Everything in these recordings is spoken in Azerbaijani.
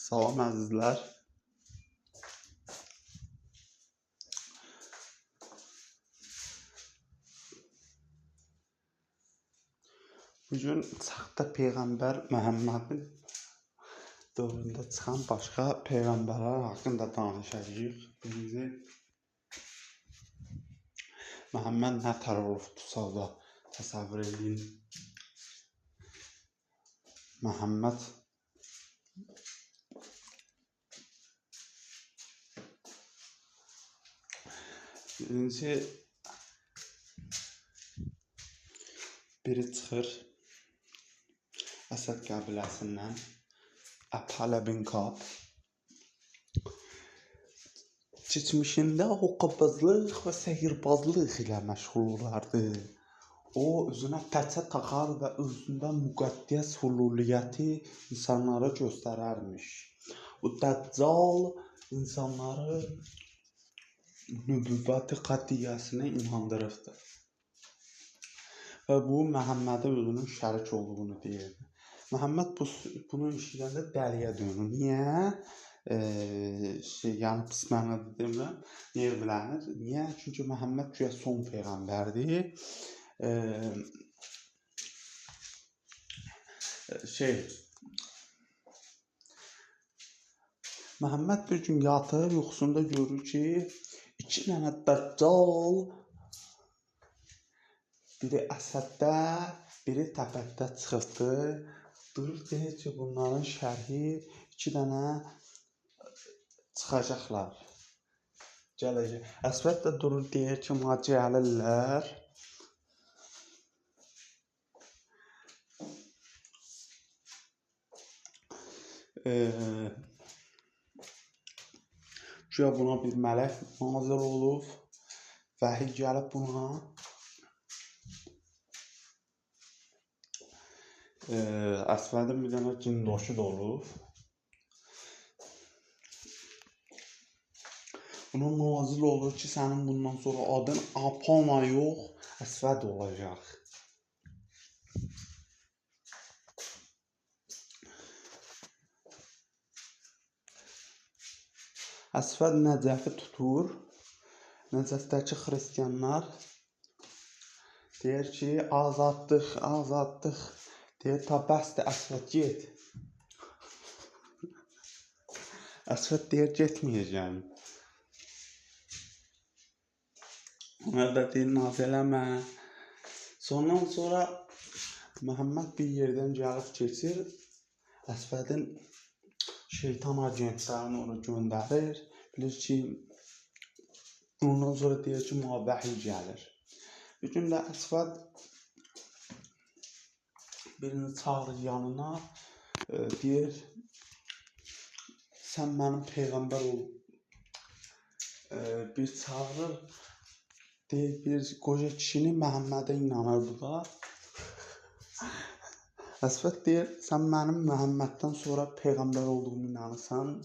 Salam əzizlər. Bugün saxta Peyğəmbər Məhəmmədin dövründə çıxan başqa peyğəmbərlər haqqında danışacağıq. Birinci, Məhəmməd nə tər olubdusa da təsəvvür edin. Məhəmməd birinci biri çıxır Əsəd qəbiləsindən Əbhələ bin Kab. Keçmişində hoqqabazlıq və sehirbazlıq ilə məşğul olardı. O özünə pəçə taxar və özündə müqəddəs hululiyyəti insanlara göstərərmiş. O Dəccal insanları nübüvvəti qətiyyəsinə inandırırdı. Və bu Məhəmmədə özünün şərik olduğunu deyirdi. Məhəmməd bunu işləyəndə dəliyə dönür. Niyə? Yəni pis mənada demirəm. Niyə evlənir? Niyə? Çünki Məhəmməd güya son peyğəmbərdir. Məhəmməd bir gün yatır, yuxusunda görür ki, 2 dənə Dəccal, biri Əsəddə, biri Təbətdə çıxıbdır. Durur deyir ki, bunların şərhi 2 dənə çıxacaqlar. Gələcək. Əsvəd də durur deyir ki, ona gəlirlər. Güya buna bir mələk nazil olub. Vəhiy gəlib buna. Əsvədin bir dənə cindoşu da olub. Buna nazil olur ki, sənin bundan sonra adın Apana yox, Əsvəd olacaq. Əsvəd Nəcəfi tutur. Nəcəfdəki xristianlar deyir ki, azadlıq, azadlıq. Deyir, ta bəsdir, Əsvəd get. Əsvəd deyir, getməyəcəm. Onlar da deyir, naz eləmə. Ondan sonra Məhəmməd bir yerdən gəlib keçir. Əsvədin şeytan agentlərini onu göndərir. Bilir ki, ondan sonra deyir ki, vəhiy gəlir. Bir gün də Əsvəd birini çağırır yanına, deyir, sən mənim peyğəmbər ol. Bir çağırır, deyir, bir qoca kişini Məhəmmədə inanır bu da. Əsvəd deyir, sən mənim Məhəmməddən sonra peyğəmbər olduğumu inanırsan.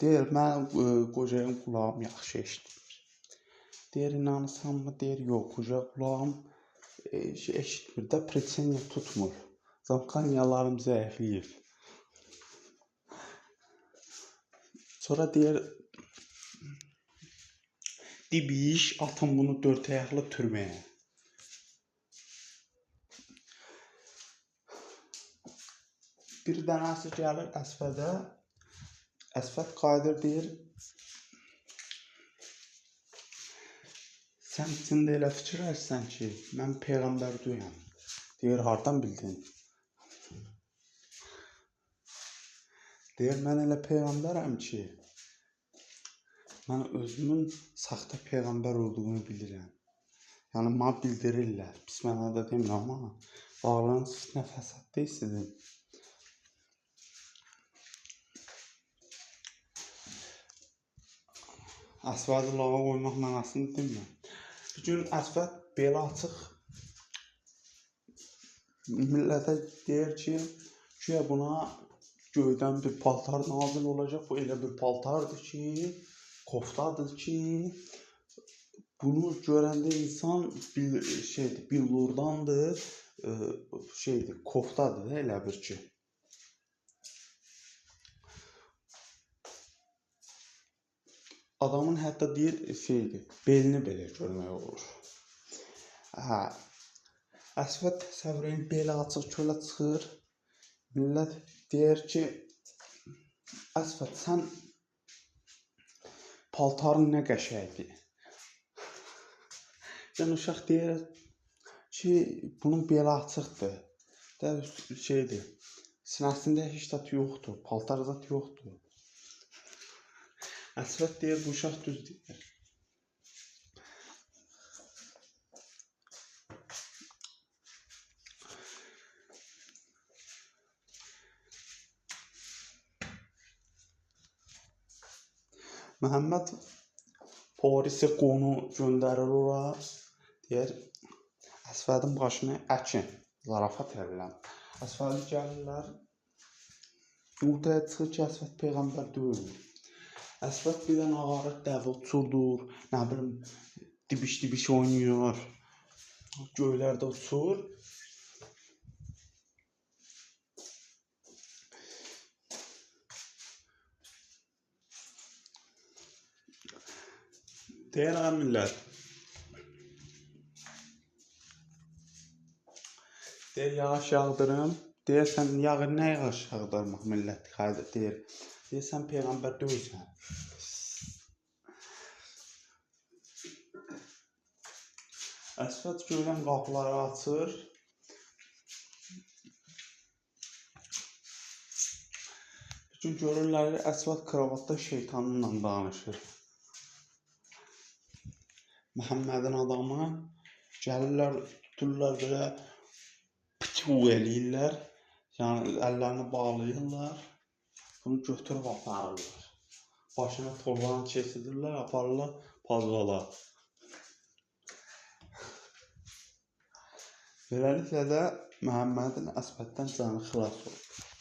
Deyir, mən qocayın qulağım yaxşı eşitmir. Deyir, inanırsan mı? Deyir, yox, qoca qulağım eşitmir də, preçeniya tutmur. Zamkanyalarım zəifliyir. Sonra deyir, dibiş, atın bunu 4 ayaqlı türməyə. Bir dənəsi gəlir Əsvədə. Əsvəd qayıdır, deyir, sən içində elə fikirləşsən ki, mən peyğəmbər deyəm. Deyir, hardan bildin? Deyir, mən elə peyğəmbərəm ki, mən özümün saxta peyğəmbər olduğunu bilirəm. Yəni, mənə bildirirlər. Pis mənada demirəm, amma varlığın fitnə fəsad deyilsin. Əsvədi lağa qoymaq mənasını demirəm. Bir gün Əsvəd belə açıq millətə deyir ki, güya buna göydən bir paltar nazil olacaq. Bu elə bir paltardır ki, koftadır ki, bunu görəndə insan billurdandır, koftadır elə bir ki. adamın hətta deyir şeydir, belini belə görmək olur. Hə. Əsvət təsəvvürün beli açıq çölə çıxır. Millət deyir ki, Əsvət sən paltarın nə qəşəngdir. Yəni uşaq deyir ki, bunun beli açıqdır. Da şeydir, sinəsində heç zat yoxdur, paltar zat yoxdur. Əsvət deyir, bu uşaq düz deyir. Məhəmməd polisi qonu göndərir ora. Deyir, Əsvədin başını əkin, zarafat edirlər. Əsvədi gəlirlər, ortaya çıxır ki, Əsvəd Peyğəmbər deyil. Əsvəd bir dənə ağarır, dəvə uçurdur, nə bilim, dibiş oynayır, göylərdə uçur. Deyir, ağa millət, deyir, yağış yağdırım. Deyir, sən nə yağış yağdırmaq millət deyir. Deyir, sən Peyğəmbər deyilsən. Əsvət göydən qapıları açır. Bütün görürlər, Əsvət kravatda şeytanınla danışır. Məhəmmədin adamı gəlirlər, tuturlar belə pıçıq eləyirlər. Yəni əllərini bağlayırlar. Bunu götürüb aparırlar. Başına torbanı keçirirlər, aparırlar pazvala. Beləliklə də Məhəmmədin Əsvətdən canı xilas oldu.